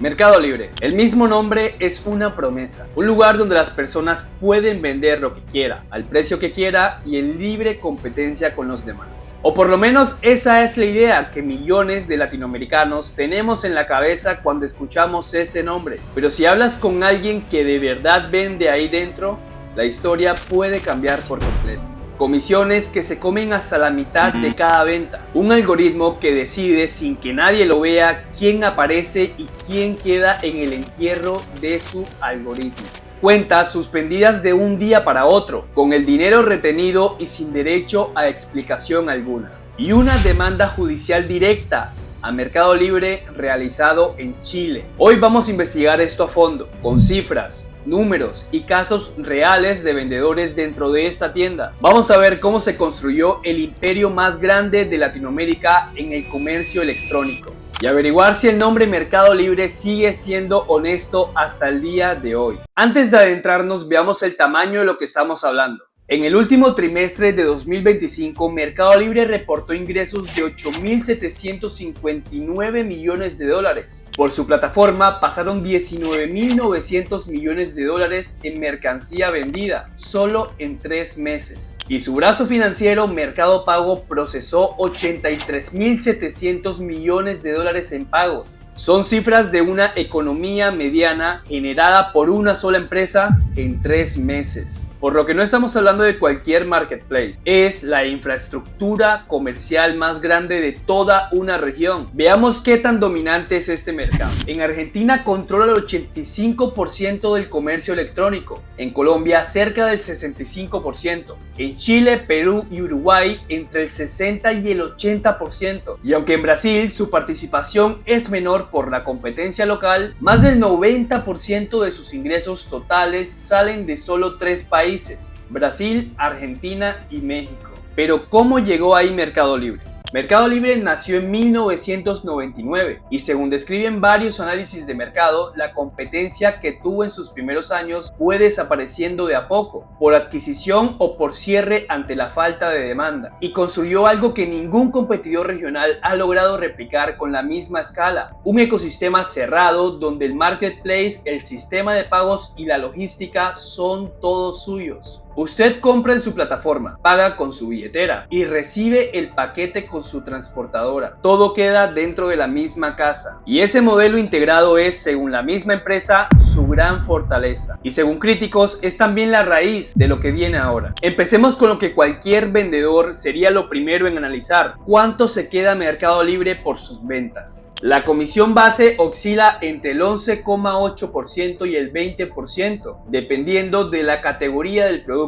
Mercado Libre. El mismo nombre es una promesa. Un lugar donde las personas pueden vender lo que quiera, al precio que quiera y en libre competencia con los demás. O por lo menos esa es la idea que millones de latinoamericanos tenemos en la cabeza cuando escuchamos ese nombre. Pero si hablas con alguien que de verdad vende ahí dentro, la historia puede cambiar por completo. Comisiones que se comen hasta la mitad de cada venta. Un algoritmo que decide sin que nadie lo vea quién aparece y quién queda en el entierro de su algoritmo. Cuentas suspendidas de un día para otro, con el dinero retenido y sin derecho a explicación alguna. Y una demanda judicial directa a Mercado Libre realizado en Chile. Hoy vamos a investigar esto a fondo, con cifras, números y casos reales de vendedores dentro de esta tienda. Vamos a ver cómo se construyó el imperio más grande de Latinoamérica en el comercio electrónico y averiguar si el nombre Mercado Libre sigue siendo honesto hasta el día de hoy. Antes de adentrarnos, veamos el tamaño de lo que estamos hablando. En el último trimestre de 2025, Mercado Libre reportó ingresos de 8.759 millones de dólares. Por su plataforma pasaron 19.900 millones de dólares en mercancía vendida, solo en 3 meses. Y su brazo financiero, Mercado Pago, procesó 83.700 millones de dólares en pagos. Son cifras de una economía mediana generada por una sola empresa en 3 meses. Por lo que no estamos hablando de cualquier marketplace, es la infraestructura comercial más grande de toda una región. Veamos qué tan dominante es este mercado. En Argentina controla el 85% del comercio electrónico, en Colombia cerca del 65%, en Chile, Perú y Uruguay entre el 60 y el 80%. Y aunque en Brasil su participación es menor por la competencia local, más del 90% de sus ingresos totales salen de solo 3 países. Brasil, Argentina y México. Pero ¿cómo llegó ahí Mercado Libre? Mercado Libre nació en 1999 y según describen varios análisis de mercado, la competencia que tuvo en sus primeros años fue desapareciendo de a poco, por adquisición o por cierre ante la falta de demanda, y construyó algo que ningún competidor regional ha logrado replicar con la misma escala, un ecosistema cerrado donde el marketplace, el sistema de pagos y la logística son todos suyos. Usted compra en su plataforma, paga con su billetera y recibe el paquete con su transportadora. Todo queda dentro de la misma casa. Y ese modelo integrado es, según la misma empresa, su gran fortaleza. Y según críticos, es también la raíz de lo que viene ahora. Empecemos con lo que cualquier vendedor sería lo primero en analizar. ¿Cuánto se queda Mercado Libre por sus ventas? La comisión base oscila entre el 11,8% y el 20%, dependiendo de la categoría del producto.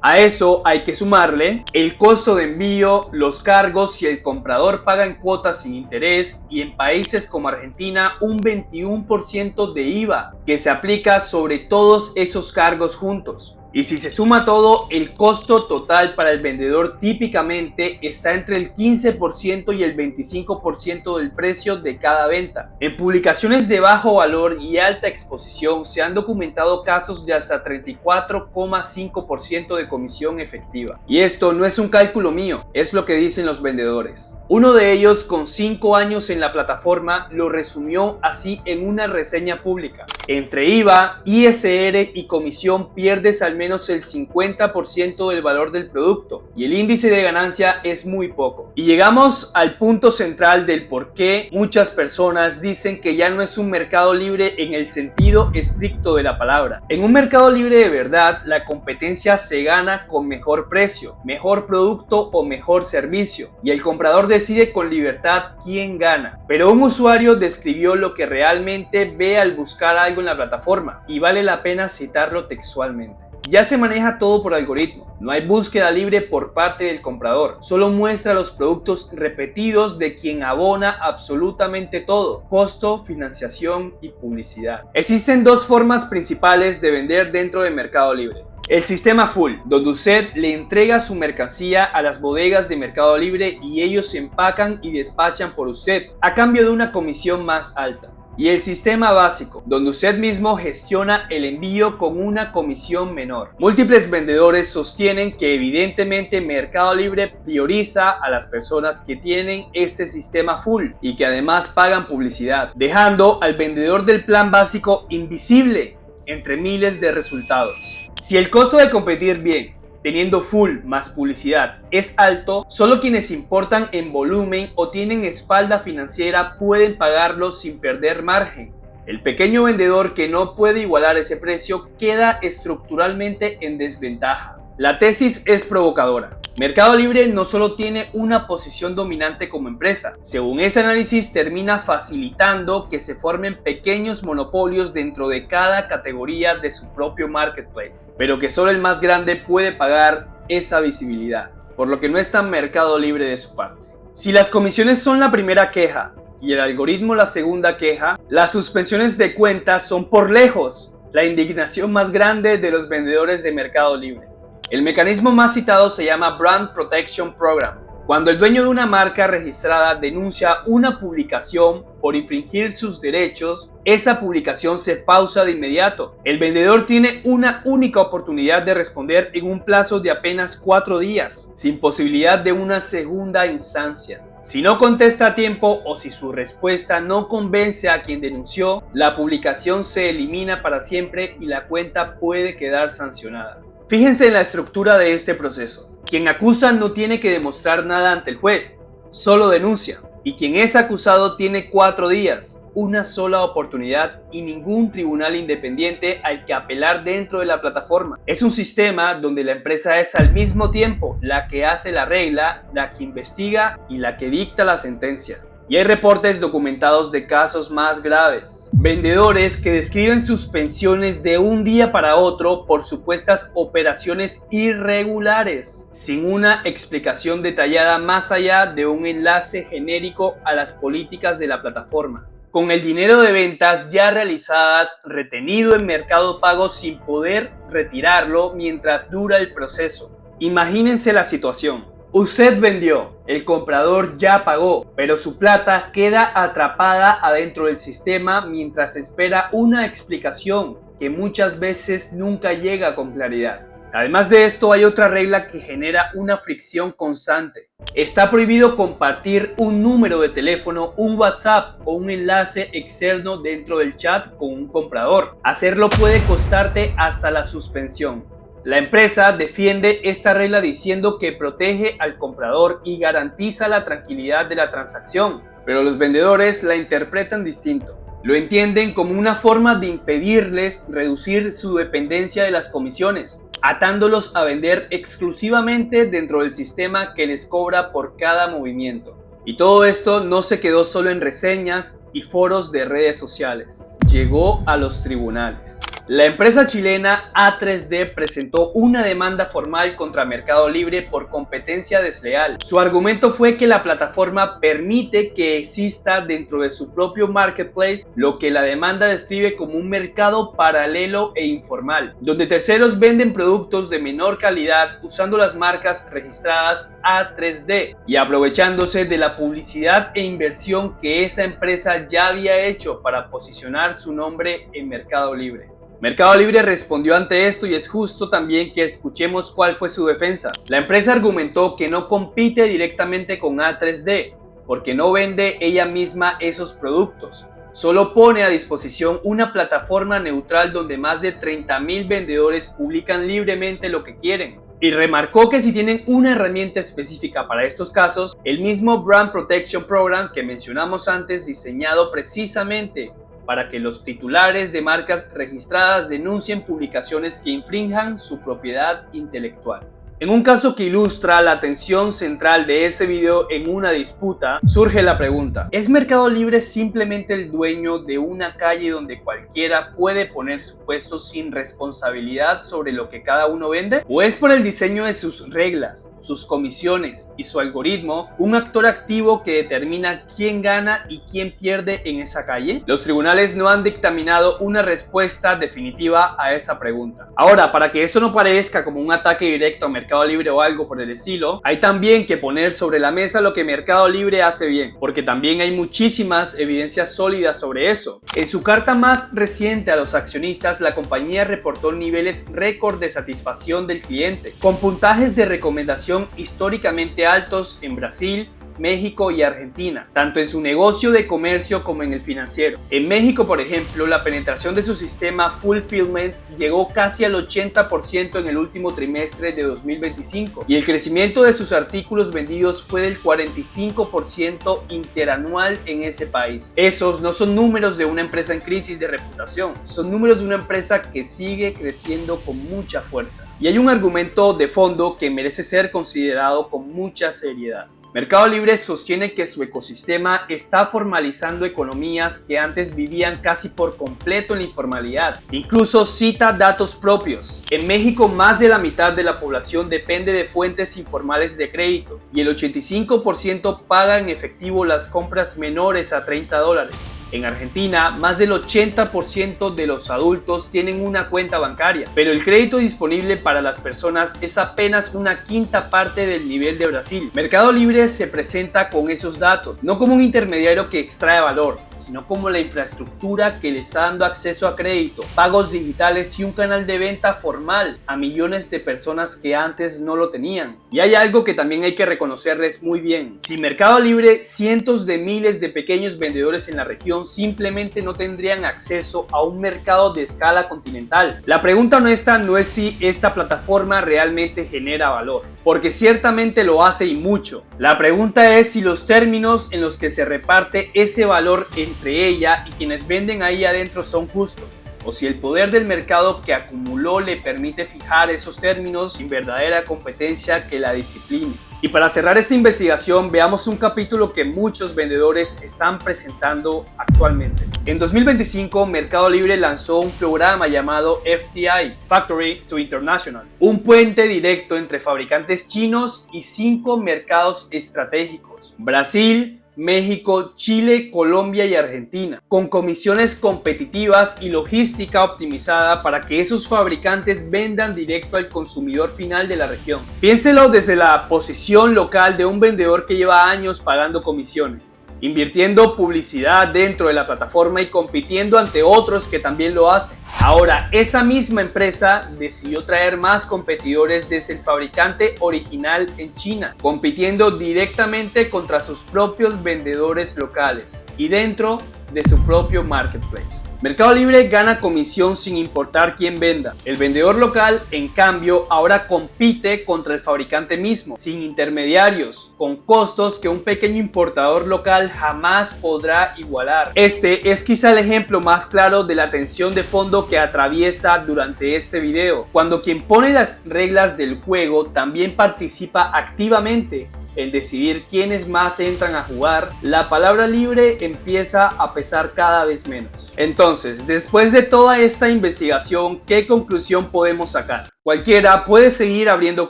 A eso hay que sumarle el costo de envío, los cargos si el comprador paga en cuotas sin interés y en países como Argentina un 21% de IVA que se aplica sobre todos esos cargos juntos. Y si se suma todo, el costo total para el vendedor típicamente está entre el 15% y el 25% del precio de cada venta. En publicaciones de bajo valor y alta exposición se han documentado casos de hasta 34,5% de comisión efectiva. Y esto no es un cálculo mío, es lo que dicen los vendedores. Uno de ellos, con 5 años en la plataforma, lo resumió así en una reseña pública. Entre IVA, ISR y comisión pierdes al menos el 50% del valor del producto y el índice de ganancia es muy poco. Y llegamos al punto central del por qué muchas personas dicen que ya no es un mercado libre en el sentido estricto de la palabra. En un mercado libre de verdad, la competencia se gana con mejor precio, mejor producto o mejor servicio y el comprador decide con libertad quién gana. Pero un usuario describió lo que realmente ve al buscar algo en la plataforma y vale la pena citarlo textualmente. Ya se maneja todo por algoritmo, no hay búsqueda libre por parte del comprador, solo muestra los productos repetidos de quien abona absolutamente todo: costo, financiación y publicidad. Existen 2 formas principales de vender dentro de Mercado Libre. El sistema full, donde usted le entrega su mercancía a las bodegas de Mercado Libre y ellos se empacan y despachan por usted, a cambio de una comisión más alta. y el sistema básico, donde usted mismo gestiona el envío con una comisión menor. Múltiples vendedores sostienen que evidentemente Mercado Libre prioriza a las personas que tienen este sistema full y que además pagan publicidad, dejando al vendedor del plan básico invisible entre miles de resultados. Si el costo de competir bien teniendo full más publicidad es alto, solo quienes importan en volumen o tienen espalda financiera pueden pagarlo sin perder margen. El pequeño vendedor que no puede igualar ese precio queda estructuralmente en desventaja. La tesis es provocadora. Mercado Libre no solo tiene una posición dominante como empresa, según ese análisis termina facilitando que se formen pequeños monopolios dentro de cada categoría de su propio marketplace, pero que solo el más grande puede pagar esa visibilidad, por lo que no es tan Mercado Libre de su parte. Si las comisiones son la primera queja y el algoritmo la segunda queja, las suspensiones de cuentas son por lejos la indignación más grande de los vendedores de Mercado Libre. El mecanismo más citado se llama Brand Protection Program. Cuando el dueño de una marca registrada denuncia una publicación por infringir sus derechos, esa publicación se pausa de inmediato. El vendedor tiene una única oportunidad de responder en un plazo de apenas 4 días, sin posibilidad de una segunda instancia. Si no contesta a tiempo o si su respuesta no convence a quien denunció, la publicación se elimina para siempre y la cuenta puede quedar sancionada. Fíjense en la estructura de este proceso. Quien acusa no tiene que demostrar nada ante el juez, solo denuncia. Y quien es acusado tiene 4 días, una sola oportunidad y ningún tribunal independiente al que apelar dentro de la plataforma. Es un sistema donde la empresa es al mismo tiempo la que hace la regla, la que investiga y la que dicta la sentencia. Y hay reportes documentados de casos más graves. Vendedores que describen suspensiones de un día para otro por supuestas operaciones irregulares, sin una explicación detallada más allá de un enlace genérico a las políticas de la plataforma. Con el dinero de ventas ya realizadas retenido en Mercado Pago sin poder retirarlo mientras dura el proceso. Imagínense la situación. Usted vendió, el comprador ya pagó, pero su plata queda atrapada adentro del sistema mientras espera una explicación que muchas veces nunca llega con claridad. Además de esto, hay otra regla que genera una fricción constante. Está prohibido compartir un número de teléfono, un WhatsApp o un enlace externo dentro del chat con un comprador. Hacerlo puede costarte hasta la suspensión. La empresa defiende esta regla diciendo que protege al comprador y garantiza la tranquilidad de la transacción, pero los vendedores la interpretan distinto. Lo entienden como una forma de impedirles reducir su dependencia de las comisiones, atándolos a vender exclusivamente dentro del sistema que les cobra por cada movimiento. Y todo esto no se quedó solo en reseñas y foros de redes sociales. Llegó a los tribunales. La empresa chilena A3D presentó una demanda formal contra Mercado Libre por competencia desleal. Su argumento fue que la plataforma permite que exista dentro de su propio marketplace lo que la demanda describe como un mercado paralelo e informal, donde terceros venden productos de menor calidad usando las marcas registradas A3D y aprovechándose de la publicidad e inversión que esa empresa ya había hecho para posicionar su nombre en Mercado Libre. Mercado Libre respondió ante esto y es justo también que escuchemos cuál fue su defensa. La empresa argumentó que no compite directamente con A3D porque no vende ella misma esos productos. Solo pone a disposición una plataforma neutral donde más de 30,000 vendedores publican libremente lo que quieren. Y remarcó que si tienen una herramienta específica para estos casos, el mismo Brand Protection Program que mencionamos antes, diseñado precisamente para que los titulares de marcas registradas denuncien publicaciones que infrinjan su propiedad intelectual. En un caso que ilustra la tensión central de ese video en una disputa, surge la pregunta: ¿es Mercado Libre simplemente el dueño de una calle donde cualquiera puede poner su puesto sin responsabilidad sobre lo que cada uno vende? ¿O es por el diseño de sus reglas, sus comisiones y su algoritmo un actor activo que determina quién gana y quién pierde en esa calle? Los tribunales no han dictaminado una respuesta definitiva a esa pregunta. Ahora, para que eso no parezca como un ataque directo a Mercado Mercado Libre o algo por el estilo, hay también que poner sobre la mesa lo que Mercado Libre hace bien, porque también hay muchísimas evidencias sólidas sobre eso. En su carta más reciente a los accionistas, la compañía reportó niveles récord de satisfacción del cliente, con puntajes de recomendación históricamente altos en Brasil, México y Argentina, tanto en su negocio de comercio como en el financiero. En México, por ejemplo, la penetración de su sistema Fulfillment llegó casi al 80% en el último trimestre de 2025 y el crecimiento de sus artículos vendidos fue del 45% interanual en ese país. Esos no son números de una empresa en crisis de reputación, son números de una empresa que sigue creciendo con mucha fuerza. Y hay un argumento de fondo que merece ser considerado con mucha seriedad. Mercado Libre sostiene que su ecosistema está formalizando economías que antes vivían casi por completo en la informalidad. Incluso cita datos propios. En México, más de la mitad de la población depende de fuentes informales de crédito y el 85% paga en efectivo las compras menores a $30. En Argentina, más del 80% de los adultos tienen una cuenta bancaria, pero el crédito disponible para las personas es apenas una quinta parte del nivel de Brasil. Mercado Libre se presenta con esos datos, no como un intermediario que extrae valor, sino como la infraestructura que le está dando acceso a crédito, pagos digitales y un canal de venta formal a millones de personas que antes no lo tenían. Y hay algo que también hay que reconocerles muy bien. Sin Mercado Libre, cientos de miles de pequeños vendedores en la región simplemente no tendrían acceso a un mercado de escala continental. La pregunta honesta no es si esta plataforma realmente genera valor, porque ciertamente lo hace y mucho. La pregunta es si los términos en los que se reparte ese valor entre ella y quienes venden ahí adentro son justos, o si el poder del mercado que acumuló le permite fijar esos términos sin verdadera competencia que la discipline. Y para cerrar esta investigación, veamos un capítulo que muchos vendedores están presentando actualmente. En 2025, Mercado Libre lanzó un programa llamado FTI, Factory to International, un puente directo entre fabricantes chinos y 5 mercados estratégicos: Brasil, México, Chile, Colombia y Argentina, con comisiones competitivas y logística optimizada para que esos fabricantes vendan directo al consumidor final de la región. Piénselo desde la posición local de un vendedor que lleva años pagando comisiones, invirtiendo publicidad dentro de la plataforma y compitiendo ante otros que también lo hacen. Ahora, esa misma empresa decidió traer más competidores desde el fabricante original en China, compitiendo directamente contra sus propios vendedores locales y dentro de su propio marketplace. Mercado Libre gana comisión sin importar quién venda. El vendedor local, en cambio, ahora compite contra el fabricante mismo, sin intermediarios, con costos que un pequeño importador local jamás podrá igualar. Este es quizá el ejemplo más claro de la tensión de fondo que atraviesa durante este video, cuando quien pone las reglas del juego también participa activamente en decidir quiénes más entran a jugar. La palabra libre empieza a pesar cada vez menos. Entonces, después de toda esta investigación, ¿qué conclusión podemos sacar? Cualquiera puede seguir abriendo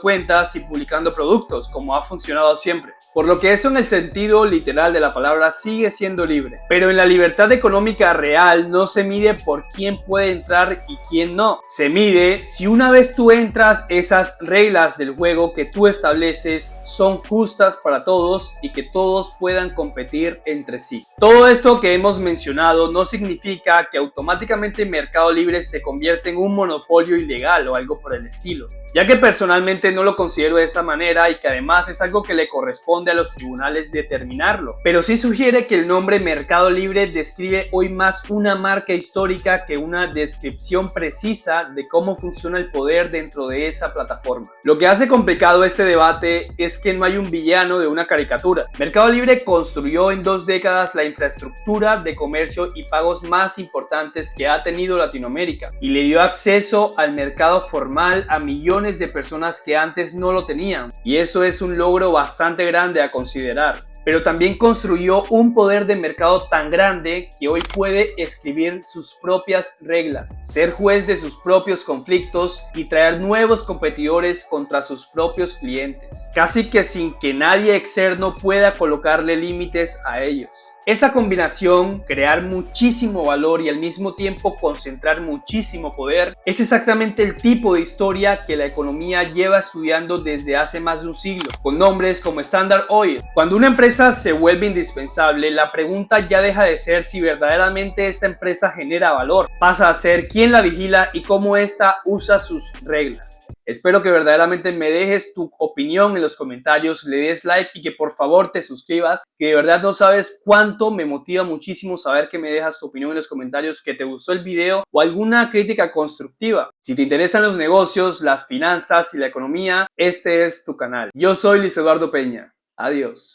cuentas y publicando productos, como ha funcionado siempre, por lo que eso en el sentido literal de la palabra sigue siendo libre. Pero en la libertad económica real no se mide por quién puede entrar y quién no. Se mide si una vez tú entras, esas reglas del juego que tú estableces son justas para todos y que todos puedan competir entre sí. Todo esto que hemos mencionado no significa que automáticamente Mercado Libre se convierte en un monopolio ilegal o algo por el estilo, ya que personalmente no lo considero de esa manera y que además es algo que le corresponde a los tribunales determinarlo. Pero sí sugiere que el nombre Mercado Libre describe hoy más una marca histórica que una descripción precisa de cómo funciona el poder dentro de esa plataforma. Lo que hace complicado este debate es que no hay un villano de una caricatura. Mercado Libre construyó en 2 décadas la infraestructura de comercio y pagos más importantes que ha tenido Latinoamérica y le dio acceso al mercado formal a millones de personas que antes no lo tenían, y eso es un logro bastante grande a considerar. pero también construyó un poder de mercado tan grande que hoy puede escribir sus propias reglas, ser juez de sus propios conflictos y traer nuevos competidores contra sus propios clientes, casi que sin que nadie externo pueda colocarle límites a ellos. Esa combinación, crear muchísimo valor y al mismo tiempo concentrar muchísimo poder, es exactamente el tipo de historia que la economía lleva estudiando desde hace más de un siglo, con nombres como Standard Oil. Cuando una empresa se vuelve indispensable, la pregunta ya deja de ser si verdaderamente esta empresa genera valor, pasa a ser quién la vigila y cómo ésta usa sus reglas. Espero que verdaderamente me dejes tu opinión en los comentarios, le des like y que por favor te suscribas, que de verdad no sabes cuánto me motiva muchísimo saber que me dejas tu opinión en los comentarios, que te gustó el video o alguna crítica constructiva. Si te interesan los negocios, las finanzas y la economía, este es tu canal. Yo soy Luis Eduardo Peña. Adiós.